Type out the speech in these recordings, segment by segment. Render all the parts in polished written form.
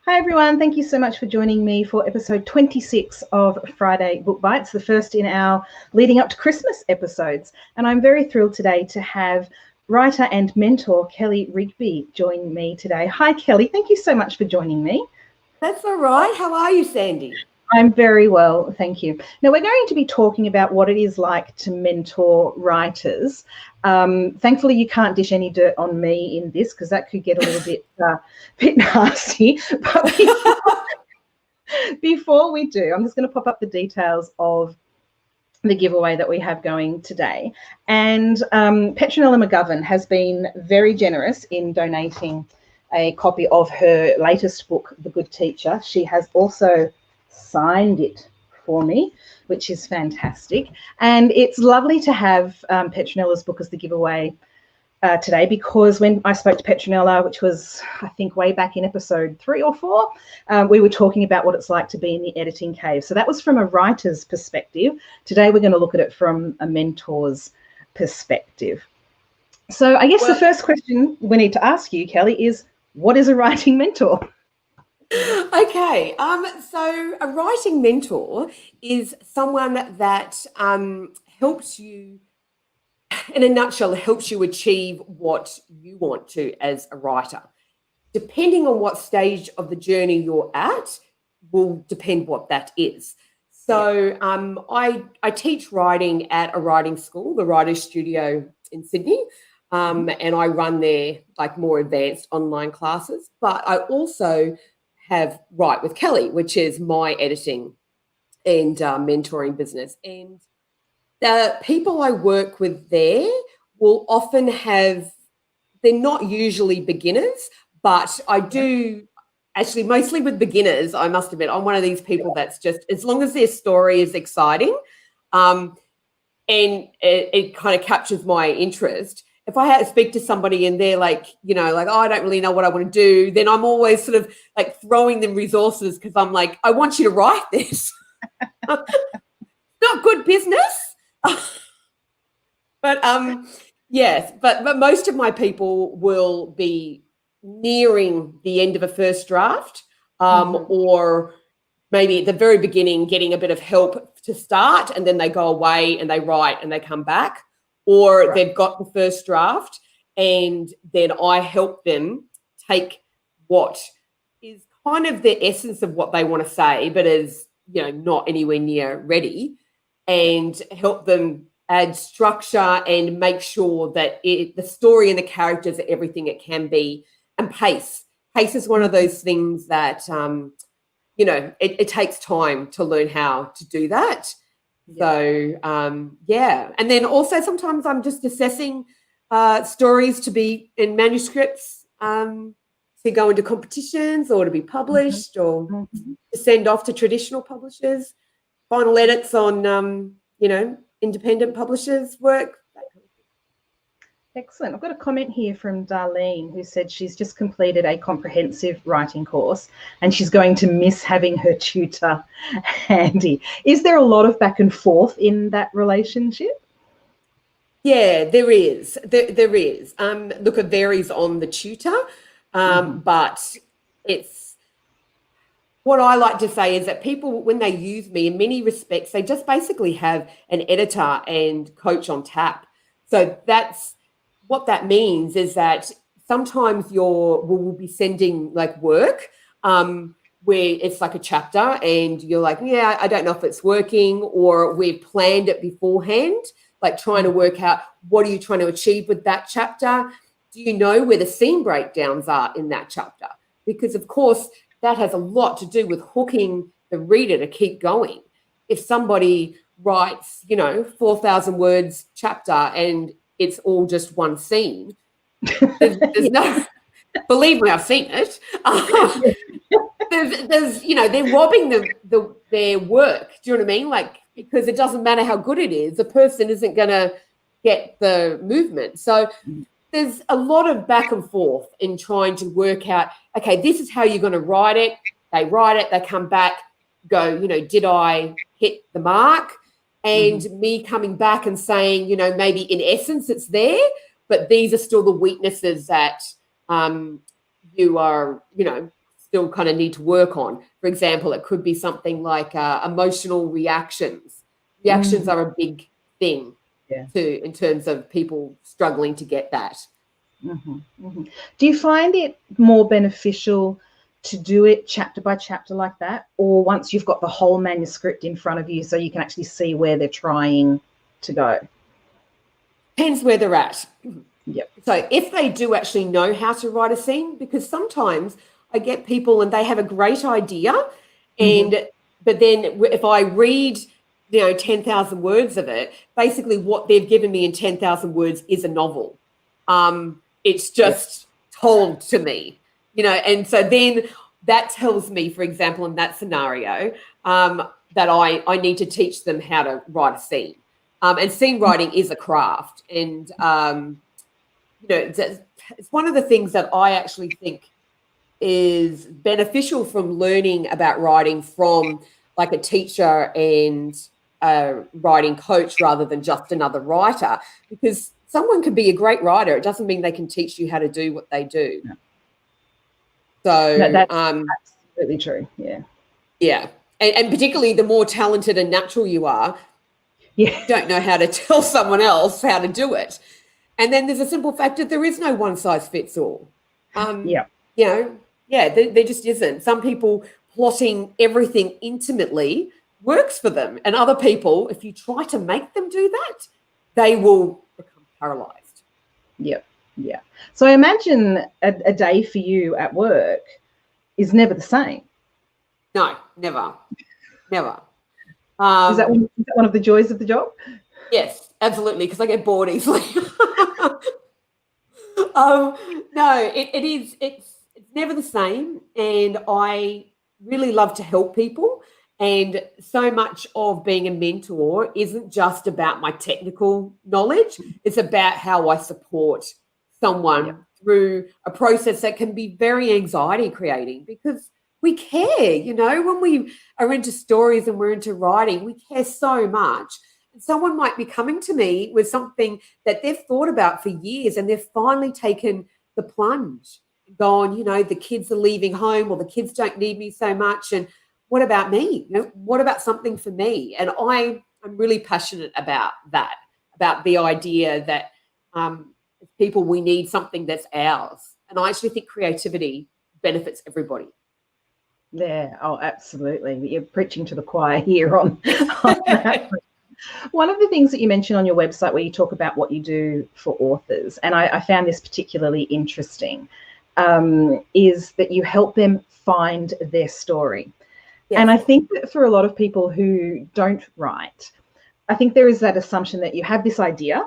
Hi everyone, thank you so much for joining me for episode 26 of Friday Book Bites, the first in our leading up to Christmas episodes. And I'm very thrilled today to have writer and mentor Kelly Rigby join me today. Hi Kelly, thank you so much for joining me. That's all right. How are you, Sandy? I'm very well, thank you. Now, we're going to be talking about what it is like to mentor writers. Thankfully, you can't dish any dirt on me in this because that could get a little bit nasty. But before we do, I'm just going to pop up the details of the giveaway that we have going today. And Petronella McGovern has been very generous in donating a copy of her latest book, The Good Teacher. She has also signed it for me, which is fantastic. And it's lovely to have Petronella's book as the giveaway today, because when I spoke to Petronella, which was, I think, way back in episode 3 or 4, we were talking about what it's like to be in the editing cave. So that was from a writer's perspective. Today we're going to look at it from a mentor's perspective. So I guess the first question we need to ask you, Kelly, is what is a writing mentor? Okay, so a writing mentor is someone that helps you, in a nutshell, helps you achieve what you want to as a writer. Depending on what stage of the journey you're at will depend what that is. So I teach writing at a writing school, the Writers Studio in Sydney, and I run their more advanced online classes. But I also have Write with Kelly, which is my editing and mentoring business. And the people I work with there will often have, they're not usually beginners, but I do actually mostly with beginners, I must admit. I'm one of these people that's just, as long as their story is exciting and it kind of captures my interest, if I had to speak to somebody and they're oh, I don't really know what I want to do, then I'm always sort of throwing them resources because I'm I want you to write this. Not good business. But yes, but most of my people will be nearing the end of a first draft, or maybe at the very beginning getting a bit of help to start, and then they go away and they write and they come back, or they've got the first draft and then I help them take what is kind of the essence of what they want to say, but is not anywhere near ready, and help them add structure and make sure that the story and the characters are everything it can be. And pace is one of those things that it takes time to learn how to do that. So and then also sometimes I'm just assessing stories to be in manuscripts to go into competitions or to be published or to send off to traditional publishers, final edits on independent publishers' work. Excellent. I've got a comment here from Darlene who said she's just completed a comprehensive writing course and she's going to miss having her tutor handy. Is there a lot of back and forth in that relationship? Yeah, there is. There is. Look, it varies on the tutor, but it's what I like to say is that people, when they use me, in many respects, they just basically have an editor and coach on tap. So that's what that means, is that sometimes we'll be sending work where it's a chapter and you're I don't know if it's working, or we've planned it beforehand, trying to work out what are you trying to achieve with that chapter. Do you know where the scene breakdowns are in that chapter? Because, of course, that has a lot to do with hooking the reader to keep going. If somebody writes, 4,000 words chapter and it's all just one scene, there's no, believe me, I've seen it. There's they're robbing their work. Do you know what I mean? Because it doesn't matter how good it is, the person isn't going to get the movement. So there's a lot of back and forth in trying to work out, okay, this is how you're going to write it. They write it, they come back, go, did I hit the mark? And me coming back and saying, maybe in essence it's there, but these are still the weaknesses that you are, still kind of need to work on. For example, it could be something like emotional reactions. Reactions are a big thing in terms of people struggling to get that. Do you find it more beneficial to do it chapter by chapter like that, or once you've got the whole manuscript in front of you so you can actually see where they're trying to go? Depends where they're at. Yep. So if they do actually know how to write a scene, because sometimes I get people and they have a great idea, but then if I read 10,000 words of it, basically what they've given me in 10,000 words is a novel. It's just told to me, and so then that tells me, for example, in that scenario, that I need to teach them how to write a scene. And scene writing is a craft, and it's one of the things that I actually think is beneficial from learning about writing from like a teacher and a writing coach rather than just another writer, because someone can be a great writer. It doesn't mean they can teach you how to do what they do. No. So that's absolutely true. Yeah. And particularly the more talented and natural you are, you don't know how to tell someone else how to do it. And then there's a simple fact that there is no one size fits all. There just isn't. Some people plotting everything intimately works for them. And other people, if you try to make them do that, they will become paralyzed. Yep. Yeah. So I imagine a day for you at work is never the same. No, never. Never. Is that one of the joys of the job? Yes, absolutely, because I get bored easily. No, it is. It's never the same, and I really love to help people. And so much of being a mentor isn't just about my technical knowledge; it's about how I support someone through a process that can be very anxiety creating, because we care. When we are into stories and we're into writing, we care so much. And someone might be coming to me with something that they've thought about for years, and they've finally taken the plunge and gone, the kids are leaving home, or the kids don't need me so much. And what about me? What about something for me? And I'm really passionate about that, about the idea that as people, we need something that's ours. And I actually think creativity benefits everybody. Yeah, oh, absolutely. You're preaching to the choir here on that. One of the things that you mentioned on your website, where you talk about what you do for authors, and I found this particularly interesting, is that you help them find their story. Yes. And I think that for a lot of people who don't write, I think there is that assumption that you have this idea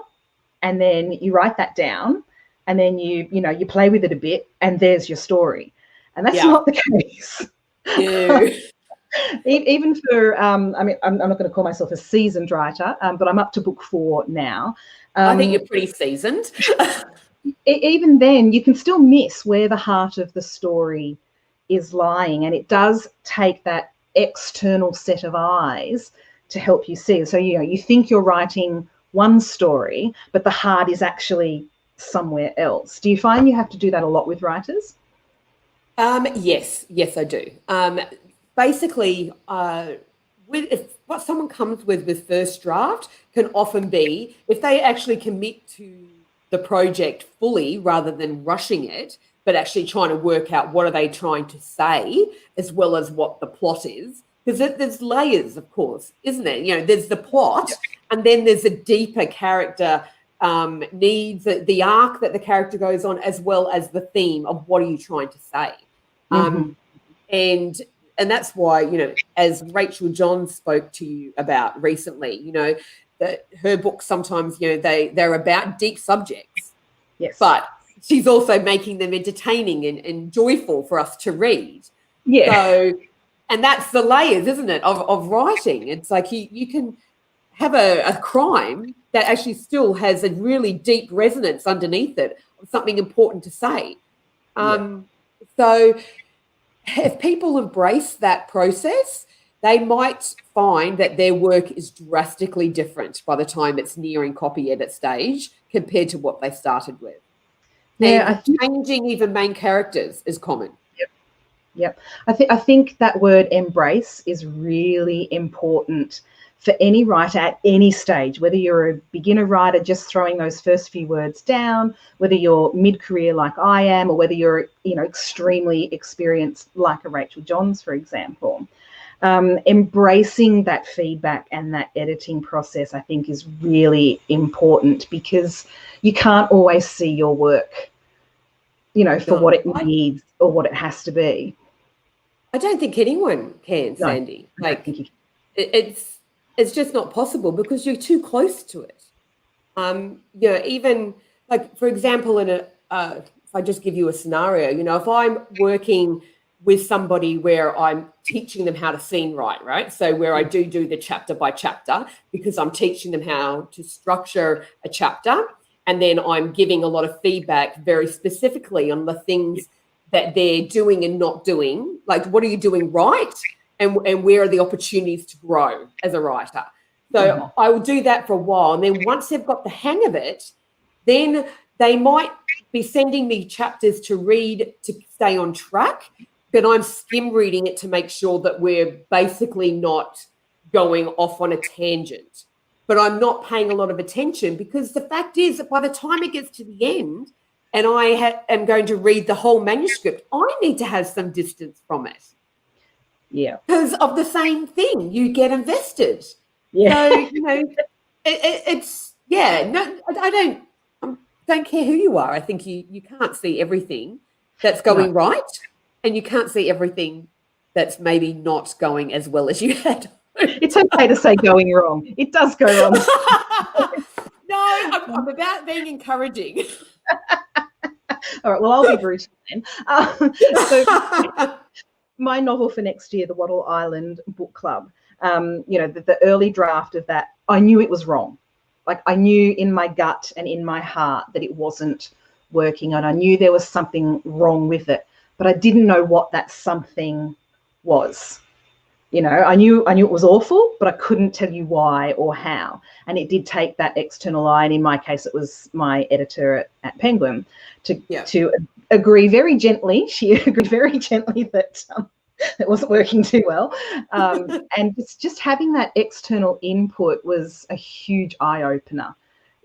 and then you write that down and then you play with it a bit and there's your story. And that's not the case. No. Even for, I'm not going to call myself a seasoned writer, but I'm up to book 4 now. I think you're pretty seasoned. Even then, you can still miss where the heart of the story is lying. And it does take that external set of eyes to help you see. So, you think you're writing one story, but the heart is actually somewhere else. Do you find you have to do that a lot with writers? Yes, I do. Basically, what someone comes with first draft can often be, if they actually commit to the project fully rather than rushing it, but actually trying to work out what are they trying to say as well as what the plot is. Because there's layers, of course, isn't there? There's the plot, and then there's a deeper character needs, the arc that the character goes on, as well as the theme of what are you trying to say. And that's why, as Rachel Johns spoke to you about recently, that her books sometimes, they're about deep subjects. Yes. But she's also making them entertaining and joyful for us to read. Yeah. So, and that's the layers, isn't it, of writing. It's like you can have a crime that actually still has a really deep resonance underneath it of something important to say. So if people embrace that process, they might find that their work is drastically different by the time it's nearing copy edit stage compared to what they started with. Yeah, and changing even main characters is common. Yep. Yep. I think that word embrace is really important for any writer at any stage, whether you're a beginner writer just throwing those first few words down, whether you're mid-career like I am, or whether you're, extremely experienced like a Rachel Johns, for example. Embracing that feedback and that editing process, I think, is really important, because you can't always see your work, for what it needs or what it has to be. I don't think anyone can, No, Sandy. Like, it's just not possible, because you're too close to it. Even like, for example, if I just give you a scenario, if I'm working with somebody where I'm teaching them how to scene write, right? So where I do the chapter by chapter, because I'm teaching them how to structure a chapter, and then I'm giving a lot of feedback very specifically on the things that they're doing and not doing. Like, what are you doing right? And where are the opportunities to grow as a writer? So I will do that for a while. And then once they've got the hang of it, then they might be sending me chapters to read to stay on track, but I'm skim reading it to make sure that we're basically not going off on a tangent. But I'm not paying a lot of attention, because the fact is that by the time it gets to the end and I am going to read the whole manuscript, I need to have some distance from it. Yeah. Because of the same thing, you get invested. Yeah. So, it's, no, I don't care who you are. I think you can't see everything that's going right, and you can't see everything that's maybe not going as well as you had. It's okay to say going wrong. It does go wrong. No, I'm about being encouraging. All right, well, I'll be brutal then. So my novel for next year, the Wattle Island Book Club, the early draft of that, I knew it was wrong. Like, I knew in my gut and in my heart that it wasn't working, and I knew there was something wrong with it, but I didn't know what that something was. I knew it was awful, but I couldn't tell you why or how. And it did take that external eye, and in my case, it was my editor at Penguin, to agree very gently. She agreed very gently that it wasn't working too well. And just having that external input was a huge eye opener,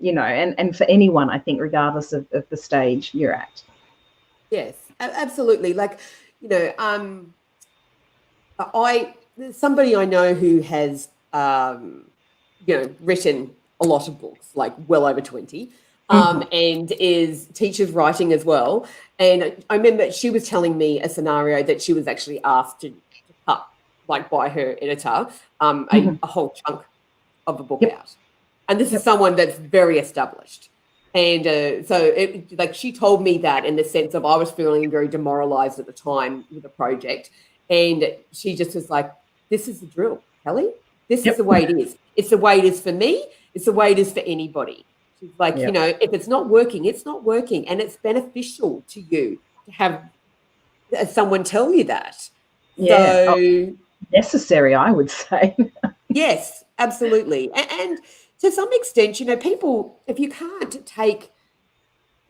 and for anyone, I think, regardless of the stage you're at. Yes, absolutely. Like, there's somebody I know who has, written a lot of books, like well over 20, and teaches writing as well. And I remember she was telling me a scenario that she was actually asked to cut, like, by her editor, a whole chunk of a book out. And this is someone that's very established. And she told me that in the sense of, I was feeling very demoralized at the time with the project. And she just was like, this is the drill, Kelly. This is the way it is. It's the way it is for me. It's the way it is for anybody. She's like, if it's not working, it's not working. And it's beneficial to you to have someone tell you that. Yeah. So, necessary, I would say. Yes, absolutely. And to some extent, people, if you can't take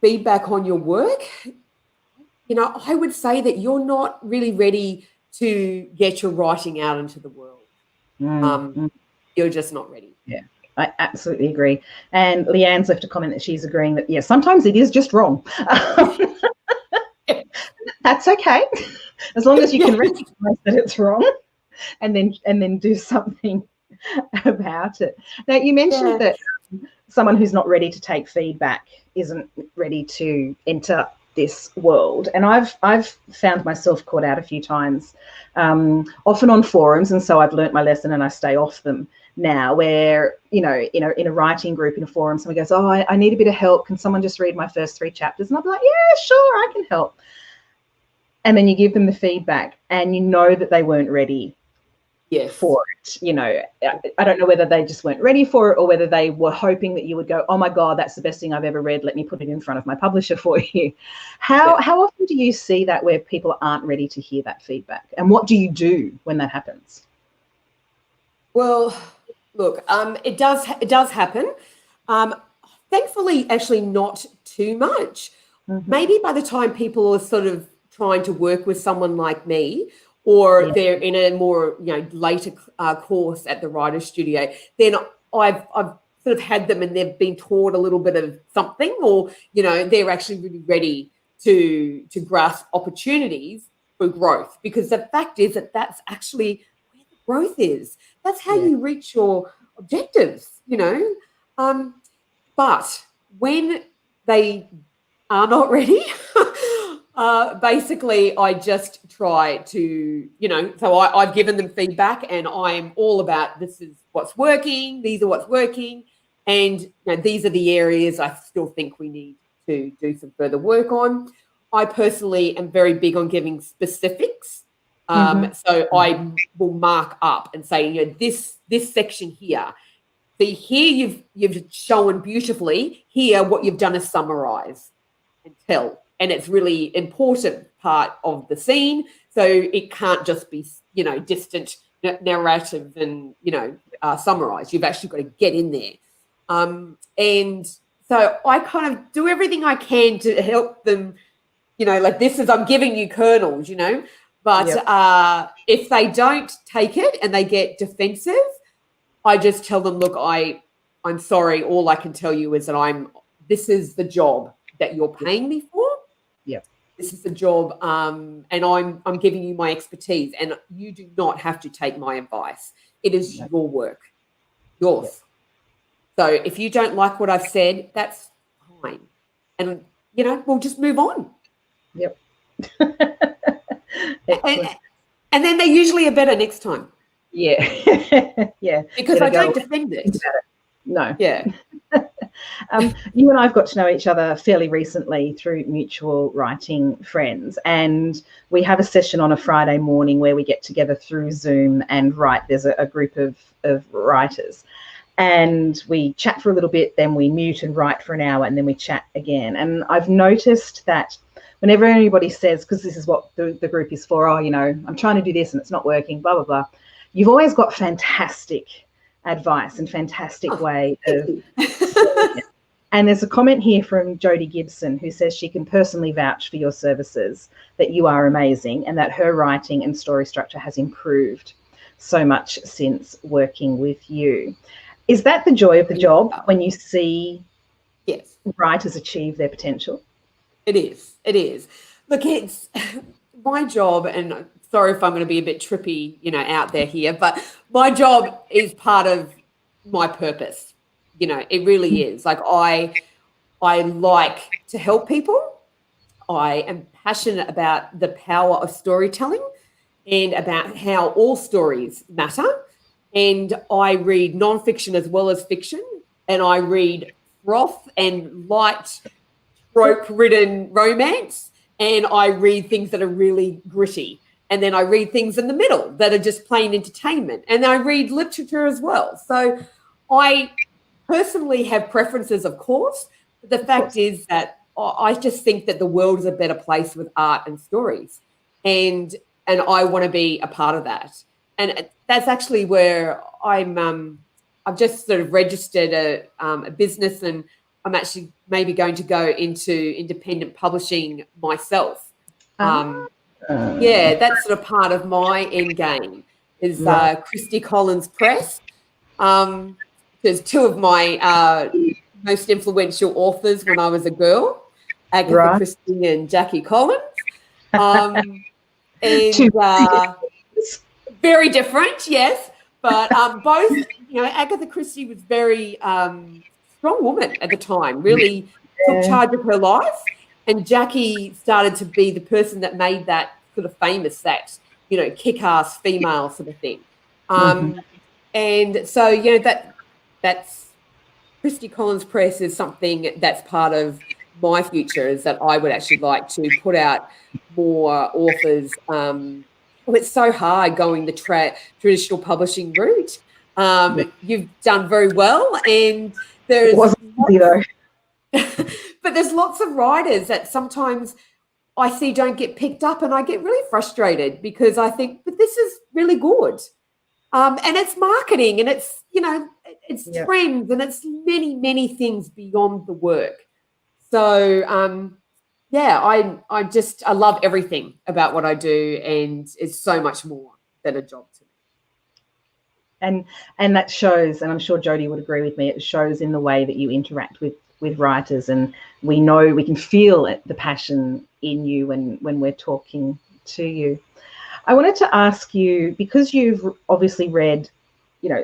feedback on your work, I would say that you're not really ready to get your writing out into the world. You're just not ready. Yeah, I absolutely agree. And Leanne's left a comment that she's agreeing that, sometimes it is just wrong. That's okay, as long as you can recognize that it's wrong, and then do something about it. Now, you mentioned that someone who's not ready to take feedback isn't ready to enter this world, and I've found myself caught out a few times, often on forums, and so I've learnt my lesson and I stay off them now, where in a writing group, in a forum, someone goes, oh, I need a bit of help, can someone just read my first 3 chapters? And I'll be like, yeah, sure, I can help. And then you give them the feedback and you know that they weren't ready for it. I don't know whether they just weren't ready for it, or whether they were hoping that you would go, oh my God, that's the best thing I've ever read, let me put it in front of my publisher for you. How often do you see that, where people aren't ready to hear that feedback? And what do you do when that happens? Well, look, it does happen. Thankfully, actually not too much. Maybe by the time people are sort of trying to work with someone like me, or Yeah. they're in a more later course at the writer's studio, then I've sort of had them and they've been taught a little bit of something, or they're actually really ready to grasp opportunities for growth, because the fact is that that's actually where the growth is. That's how you reach your objectives, but when they are not ready, basically I just try to, so I've given them feedback, and I'm all about, this is what's working, these are what's working, and these are the areas I still think we need to do some further work on. I personally am very big on giving specifics. So I will mark up and say, this section here, see here you've shown beautifully, here what you've done is summarize and tell. And it's really important part of the scene. So it can't just be, distant narrative and, summarize. You've actually got to get in there. And so I kind of do everything I can to help them, like this is, I'm giving you kernels, but if they don't take it and they get defensive, I just tell them, look, I'm sorry. All I can tell you is that this is the job that you're paying me for. Yep. This is the job, and I'm giving you my expertise, and you do not have to take my advice. It is your work, yours. Yep. So if you don't like what I've said, that's fine, and we'll just move on. Yep. and then they usually are better next time. Yeah. Yeah. Because I don't defend it. No. Yeah. You and I have got to know each other fairly recently through mutual writing friends, and we have a session on a Friday morning where we get together through Zoom and write. There's a group of writers, and we chat for a little bit, then we mute and write for an hour, and then we chat again. And I've noticed that whenever anybody says, because this is what the group is for, I'm trying to do this and it's not working, blah, blah, blah, you've always got fantastic advice and fantastic way of and there's a comment here from Jodie Gibson, who says she can personally vouch for your services, that you are amazing, and that her writing and story structure has improved so much since working with you. Is that the joy of the job, when you see writers achieve their potential? It is. Look, it's my job, and sorry if I'm going to be a bit trippy, out there here, but my job is part of my purpose. It really is. Like I like to help people. I am passionate about the power of storytelling and about how all stories matter. And I read nonfiction as well as fiction, and I read froth and light trope-ridden romance, and I read things that are really gritty. And then I read things in the middle that are just plain entertainment. And I read literature as well. So I personally have preferences, of course. But the fact is that I just think that the world is a better place with art and stories. And I want to be a part of that. And that's actually where I've just sort of registered a business, and I'm actually maybe going to go into independent publishing myself. Yeah, that's sort of part of my end game is Christy Collins Press. There's two of my most influential authors when I was a girl, Agatha Christie and Jackie Collins. And very different, yes, but both, Agatha Christie was very strong woman at the time, really took charge of her life. And Jackie started to be the person that made that sort of famous, that, kick-ass female sort of thing. And so, that's Christy Collins Press is something that's part of my future, is that I would actually like to put out more authors. It's so hard going the traditional publishing route. You've done very well, and there's... It wasn't easy, though. But there's lots of writers that sometimes I see don't get picked up, and I get really frustrated because I think, but this is really good. And it's marketing, and it's, it's trends, and it's many, many things beyond the work. So, yeah, I love everything about what I do, and it's so much more than a job to me. And that shows, and I'm sure Jodie would agree with me, it shows in the way that you interact with writers, and we know, we can feel it, the passion in you when we're talking to you. I wanted to ask you, because you've obviously read,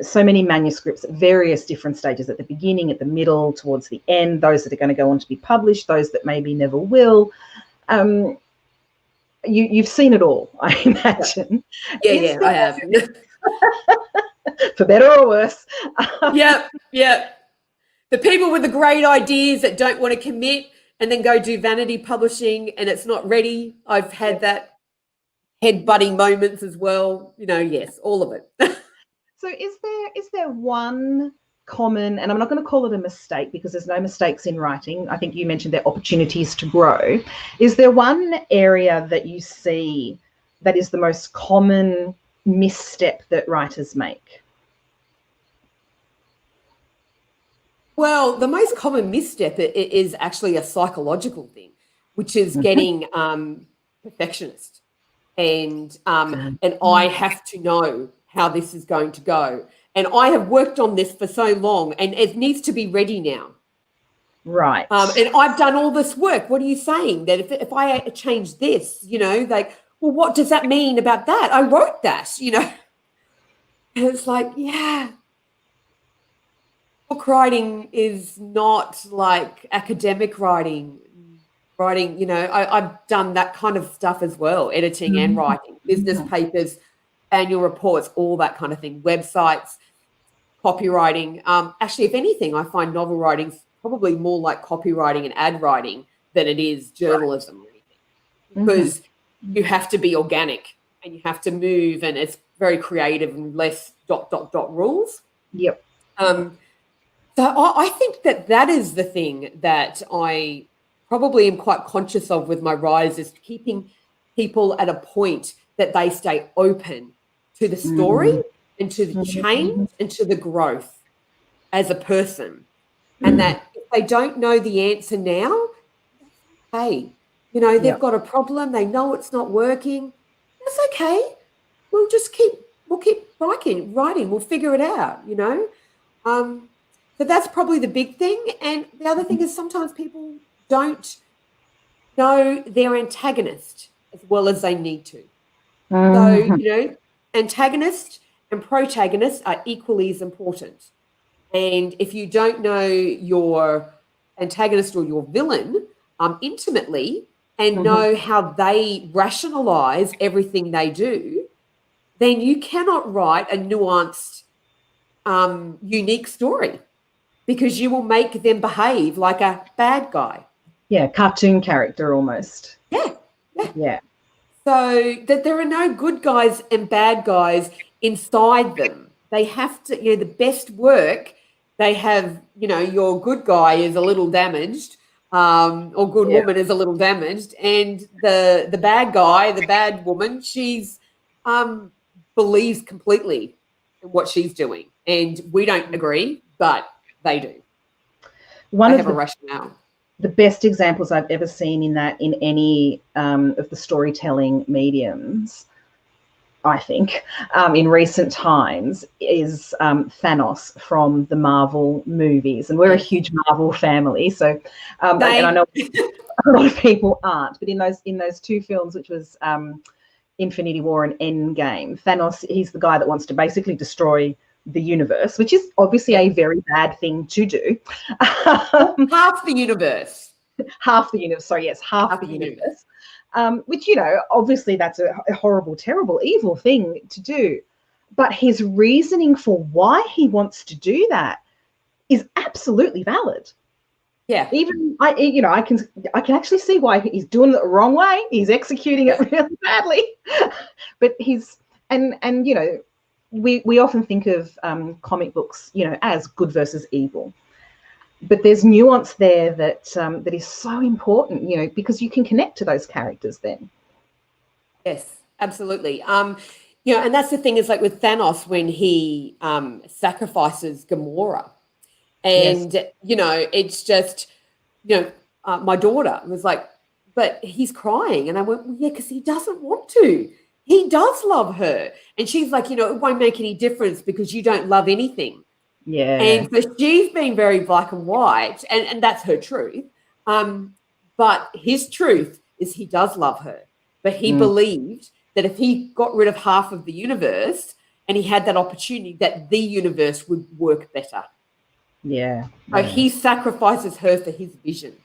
so many manuscripts at various different stages, at the beginning, at the middle, towards the end, those that are going to go on to be published, those that maybe never will. You've seen it all, I imagine. Yeah, I have. For better or worse. Yeah. The people with the great ideas that don't want to commit and then go do vanity publishing and it's not ready. I've had that head-butting moments as well. Yes, all of it. So is there one common, and I'm not going to call it a mistake because there's no mistakes in writing. I think you mentioned there are opportunities to grow. Is there one area that you see that is the most common misstep that writers make? Well, the most common misstep is actually a psychological thing, which is getting perfectionist. And I have to know how this is going to go. And I have worked on this for so long, and it needs to be ready now. Right. And I've done all this work. What are you saying? That if I change this, like, well, what does that mean about that? I wrote that, And it's like, yeah. Book writing is not like academic writing. I've done that kind of stuff as well, editing and writing, business papers, annual reports, all that kind of thing, websites, copywriting. Actually, if anything, I find novel writing probably more like copywriting and ad writing than it is journalism or anything, because you have to be organic and you have to move, and it's very creative and less ... rules. Yep. So I think that is the thing that I probably am quite conscious of with my rise, is keeping people at a point that they stay open to the story and to the change and to the growth as a person. And that if they don't know the answer now, hey, they've got a problem, they know it's not working. That's okay. We'll keep writing. We'll figure it out, So that's probably the big thing. And the other thing is sometimes people don't know their antagonist as well as they need to. So, antagonist and protagonist are equally as important. And if you don't know your antagonist or your villain intimately and know how they rationalize everything they do, then you cannot write a nuanced, unique story, because you will make them behave like a bad guy. Yeah, cartoon character almost. Yeah. So that there are no good guys and bad guys inside them. They have to, the best work, they have, your good guy is a little damaged, or good woman is a little damaged, and the bad guy, the bad woman, she's believes completely in what she's doing. And we don't agree, but they do. They have a rationale. The best examples I've ever seen in that, in any of the storytelling mediums, I think, in recent times, is Thanos from the Marvel movies. And we're a huge Marvel family, so and I know a lot of people aren't, but in those two films, which was Infinity War and Endgame, Thanos, he's the guy that wants to basically destroy the universe, which is obviously a very bad thing to do. Half the universe. Half the universe. Sorry, yes, half the universe. Which, obviously that's a horrible, terrible, evil thing to do. But his reasoning for why he wants to do that is absolutely valid. Yeah. Even I can actually see why he's doing it the wrong way. He's executing it really badly. But we often think of comic books, as good versus evil. But there's nuance there that is so important, because you can connect to those characters then. Yes, absolutely. And that's the thing, is like with Thanos, when he sacrifices Gamora, and it's just, my daughter was like, but he's crying. And I went, well, yeah, because he doesn't want to. He does love her. And she's like, you know, it won't make any difference because you don't love anything. Yeah. And so she's been very black and white, and that's her truth. But his truth is he does love her. But he believed that if he got rid of half of the universe and he had that opportunity, that the universe would work better. Yeah. So he sacrifices her for his vision.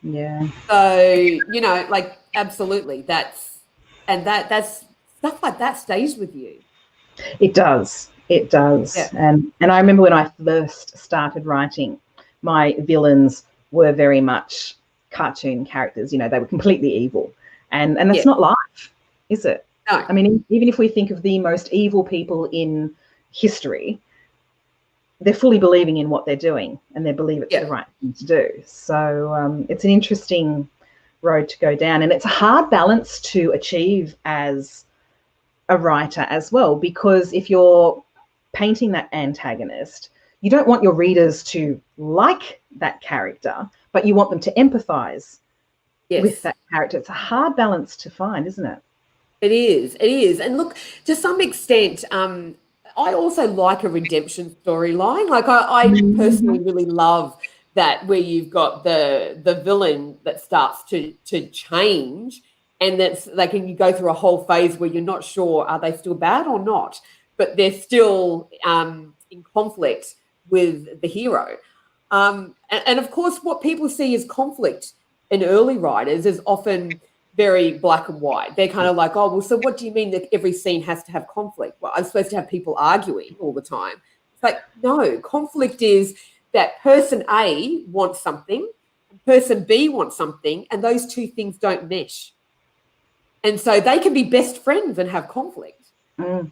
Yeah. So, you know, like, absolutely. That's stuff like that stays with you. It does. It does. Yeah. And I remember when I first started writing, my villains were very much cartoon characters. You know, they were completely evil. And that's not life, is it? No. I mean, even if we think of the most evil people in history, they're fully believing in what they're doing and they believe it's the right thing to do. So it's an interesting road to go down. And it's a hard balance to achieve as a writer as well, because if you're painting that antagonist, you don't want your readers to like that character, but you want them to empathize with that character. It's a hard balance to find, isn't it? It is. It is. And look, to some extent, I also like a redemption storyline. Like I personally really love that, where you've got the villain that starts to change, and that's like, and you go through a whole phase where you're not sure, are they still bad or not, but they're still in conflict with the hero. And of course, what people see as conflict in early writers is often very black and white. They're kind of like, oh, well, so what do you mean that every scene has to have conflict? Well, I'm supposed to have people arguing all the time. It's like, no, conflict is that person A wants something, and person B wants something, and those two things don't mesh. And so they can be best friends and have conflict.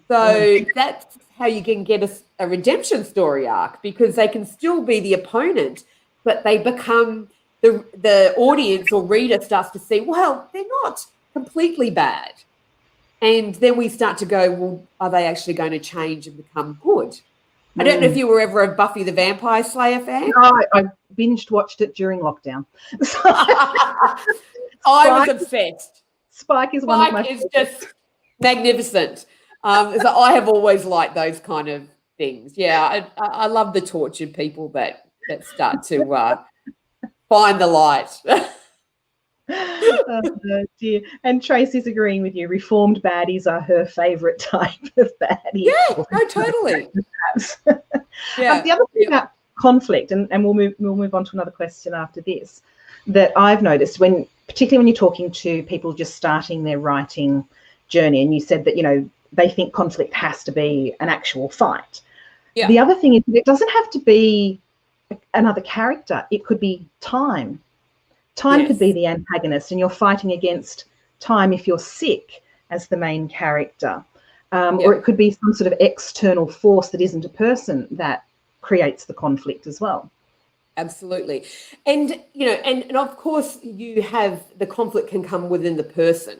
So that's how you can get a redemption story arc, because they can still be the opponent, but they become the audience or reader starts to see, well, they're not completely bad. And then we start to go, well, are they actually going to change and become good? I don't know if you were ever a Buffy the Vampire Slayer fan. No, I binged watched it during lockdown. I was obsessed. Spike is one of my favorites. Just magnificent. So I have always liked those kind of things. Yeah, I love the tortured people that start to find the light. Oh, dear. And Tracy's agreeing with you. Reformed baddies are her favourite type of baddie. Yeah, no, totally. The other thing about conflict, and we'll move on to another question after this, that I've noticed particularly when you're talking to people just starting their writing journey, and you said that, you know, they think conflict has to be an actual fight. Yeah. The other thing is that it doesn't have to be another character. It could be time. Time could be the antagonist, and you're fighting against time if you're sick as the main character. Or it could be some sort of external force that isn't a person that creates the conflict as well. Absolutely. And, you know, and of course you have the conflict can come within the person.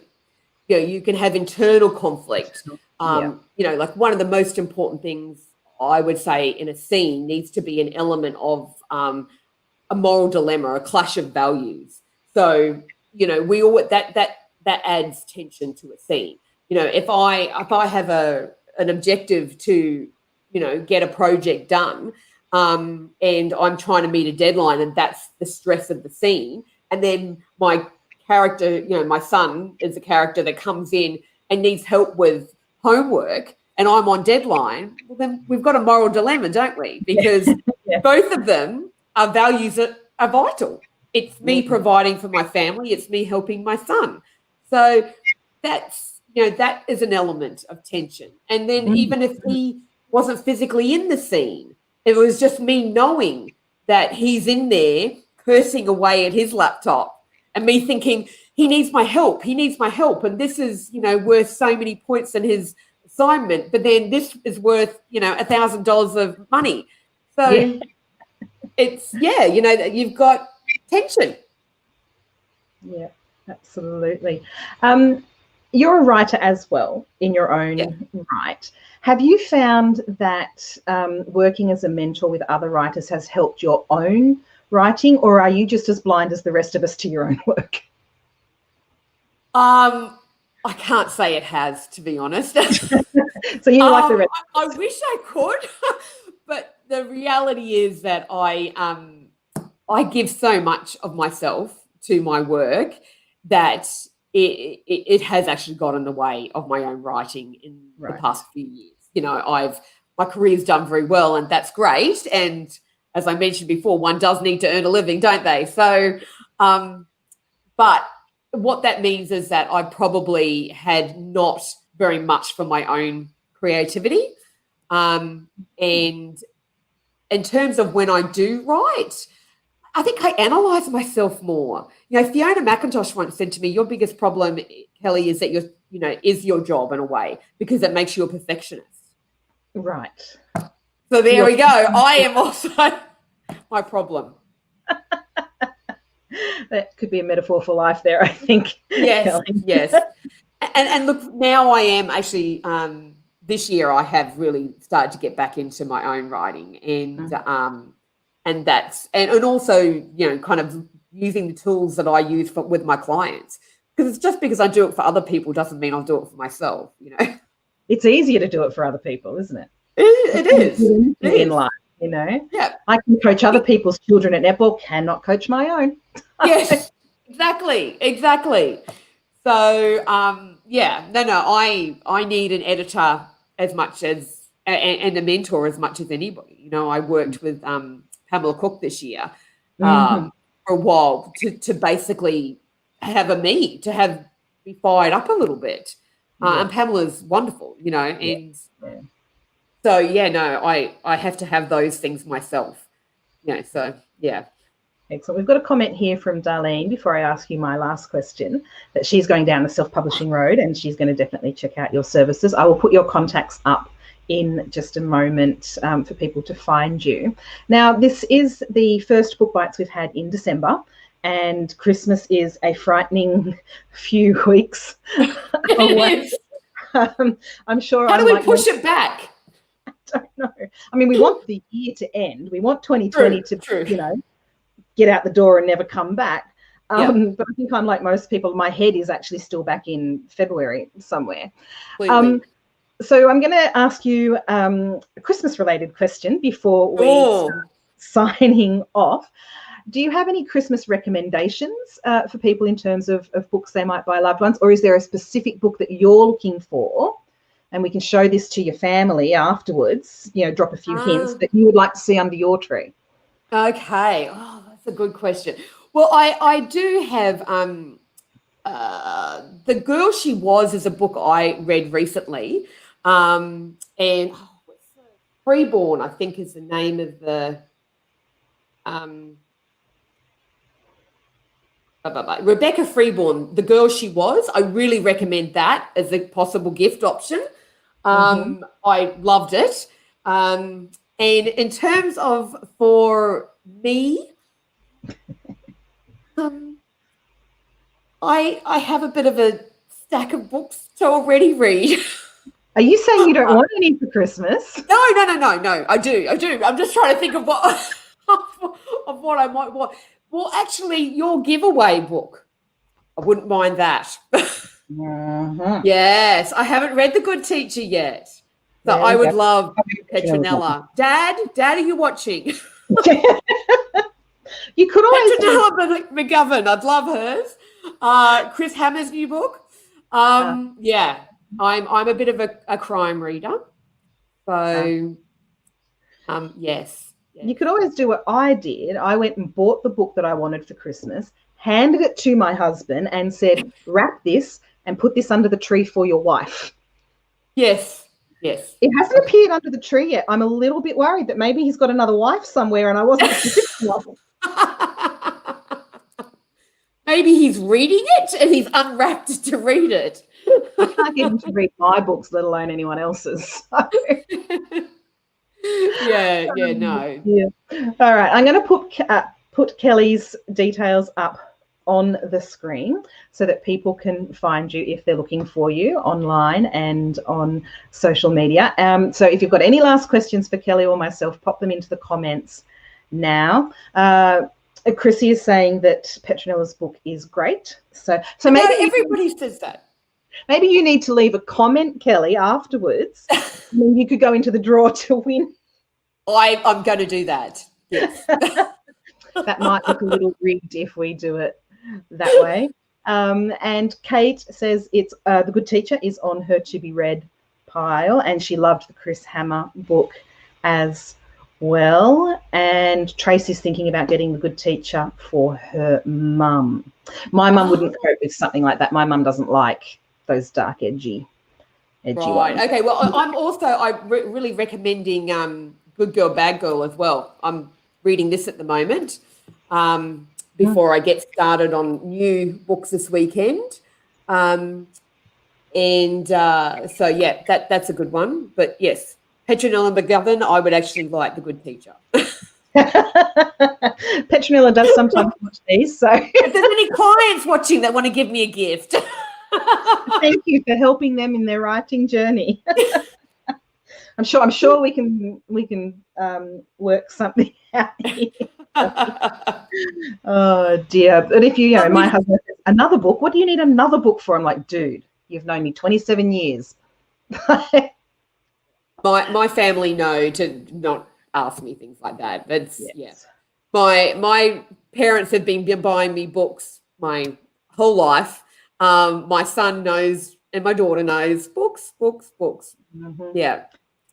You know, you can have internal conflict. You know, like one of the most important things I would say in a scene needs to be an element of a moral dilemma, a clash of values. So, you know, we all that adds tension to a scene. You know, if I have an objective to, you know, get a project done, and I'm trying to meet a deadline, and that's the stress of the scene, and then my character, you know, my son is a character that comes in and needs help with homework, and I'm on deadline, well, then we've got a moral dilemma, don't we? Because both of them are values that are vital. It's me providing for my family. It's me helping my son. So that's, you know, that is an element of tension. And then even if he wasn't physically in the scene, it was just me knowing that he's in there cursing away at his laptop and me thinking, he needs my help. He needs my help. And this is, you know, worth so many points in his assignment. But then this is worth, you know, $1,000 of money. So it's, you know, you've got tension. Yeah, absolutely. You're a writer as well in your own right. Have you found that working as a mentor with other writers has helped your own writing, or are you just as blind as the rest of us to your own work? I can't say it has, to be honest. So you like the rest? I wish I could, but the reality is that I give so much of myself to my work that it has actually got in the way of my own writing in the past few years. You know, my career's done very well, and that's great. And as I mentioned before, one does need to earn a living, don't they? So, but what that means is that I probably had not very much for my own creativity. And in terms of when I do write, I think I analyse myself more. You know, Fiona McIntosh once said to me, "Your biggest problem, Kelly, is that is your job in a way, because it makes you a perfectionist." Right. So there we go. I am also my problem. That could be a metaphor for life there, I think. Yes, Kelly. yes. And look, now I am actually this year I have really started to get back into my own writing, and that's and also, you know, kind of using the tools that I use with my clients, because it's just because I do it for other people doesn't mean I'll do it for myself, you know. It's easier to do it for other people, isn't it? It is. In life, you know. Yeah. I can coach other people's children at netball, cannot coach my own. Yes, exactly. So, I need an editor as much as and a mentor as much as anybody. You know, I worked with Pamela Cook this year for a while to basically have be fired up a little bit. And Pamela's wonderful, you know, and so I have to have those things myself. You know, so yeah. Excellent. We've got a comment here from Darlene before I ask you my last question, that she's going down the self-publishing road and she's going to definitely check out your services. I will put your contacts up in just a moment for people to find you. Now, this is the first Book Bites we've had in December, and Christmas is a frightening few weeks away. I'm sure. How do we push it back? I don't know. I mean, we want the year to end. We want 2020 to, you know, get out the door and never come back. But I think I'm like most people, my head is actually still back in February somewhere. So I'm going to ask you a Christmas-related question before we start signing off. Do you have any Christmas recommendations for people in terms of books they might buy loved ones, or is there a specific book that you're looking for, and we can show this to your family afterwards, you know, drop a few hints that you would like to see under your tree? Okay. Oh, that's a good question. Well, I do have The Girl She Was is a book I read recently. And what's the Freeborn, I think, is the name of the Rebecca Freeborn, The Girl She Was. I really recommend that as a possible gift option. I loved it. And in terms of for me, I have a bit of a stack of books to already read. Are you saying you don't want any for Christmas? No. I do. I'm just trying to think of what of what I might want. Well, actually, your giveaway book, I wouldn't mind that. Yes, I haven't read The Good Teacher yet. So I would love Petronella. Dad, are you watching? You could always Petronella McGovern. I'd love hers. Chris Hammer's new book. Yeah, I'm a bit of a crime reader. So, yes. You could always do what I did. I went and bought the book that I wanted for Christmas, handed it to my husband and said, wrap this and put this under the tree for your wife. Yes. It hasn't appeared under the tree yet. I'm a little bit worried that maybe he's got another wife somewhere and I wasn't. Maybe he's reading it and he's unwrapped to read it. I can't get him to read my books, let alone anyone else's. So. No. Yeah. All right. I'm going to put Kelly's details up on the screen so that people can find you if they're looking for you online and on social media. So if you've got any last questions for Kelly or myself, pop them into the comments now. Chrissy is saying that Petronella's book is great. So maybe everybody says that. Maybe you need to leave a comment, Kelly, afterwards. And then you could go into the draw to win. I'm going to do that. Yes. That might look a little rigged if we do it that way. And Kate says it's The Good Teacher is on her to be read pile, and she loved the Chris Hammer book as well. And Tracy's thinking about getting The Good Teacher for her mum. My mum wouldn't cope with something like that. My mum doesn't like those dark, edgy right. ones. Okay. Well, I'm really recommending Good Girl, Bad Girl as well. I'm reading this at the moment before I get started on new books this weekend. So yeah, that's a good one. But yes, Petronella McGovern, I would actually like The Good Teacher. Petronella does sometimes watch these, so if there's any clients watching that want to give me a gift. Thank you for helping them in their writing journey. I'm sure we can work something out here. Oh dear. But if you know, my husband says, another book, what do you need another book for? I'm like, dude, you've known me 27 years. My family know to not ask me things like that. That's yes. My parents have been buying me books my whole life. My son knows and my daughter knows books. Mm-hmm. Yeah.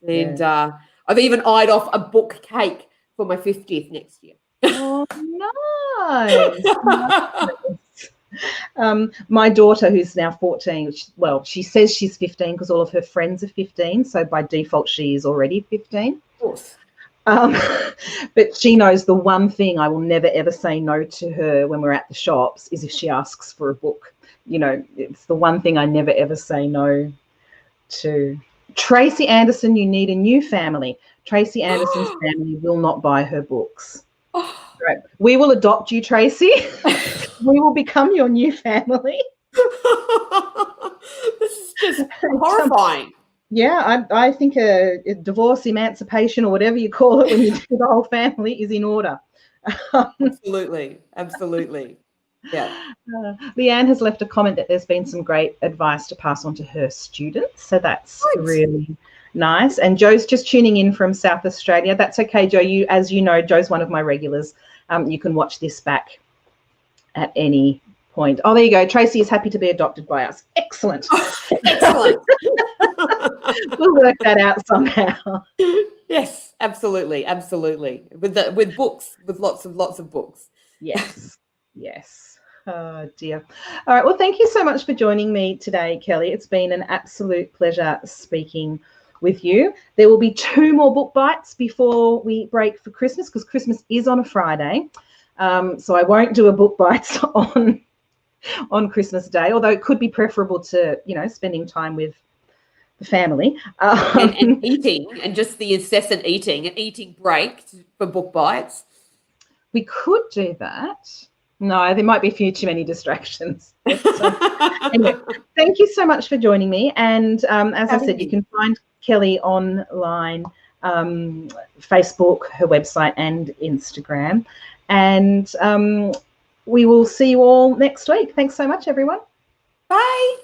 And I've even eyed off a book cake for my 50th next year. Oh, nice. My daughter, who's now 14, she says she's 15 because all of her friends are 15, so by default she is already 15. Of course. But she knows the one thing I will never ever say no to her when we're at the shops is if she asks for a book. You know, it's the one thing I never ever say no to. Tracy Anderson, you need a new family. Tracy Anderson's family will not buy her books. Right. We will adopt you, Tracy. We will become your new family. This is just horrifying. Yeah, I think a divorce, emancipation, or whatever you call it when you do the whole family is in order. Absolutely. Yeah. Leanne has left a comment that there's been some great advice to pass on to her students. So that's really nice. And Joe's just tuning in from South Australia. That's okay, Joe. As you know, Joe's one of my regulars. You can watch this back at any point. Oh, there you go. Tracy is happy to be adopted by us. Excellent. Excellent. We'll work that out somehow. Yes, absolutely. With books, with lots of books. Yes. Oh dear. All right. Well, thank you so much for joining me today, Kelly. It's been an absolute pleasure speaking with you. There will be 2 more book bites before we break for Christmas, because Christmas is on a Friday. So I won't do a book bites on Christmas Day, although it could be preferable to, spending time with the family. And eating, and just the incessant eating, an eating break for book bites. We could do that. No, there might be a few too many distractions. Anyway, thank you so much for joining me. And as I said, you can find Kelly online, Facebook, her website, and Instagram. And we will see you all next week. Thanks so much, everyone. Bye.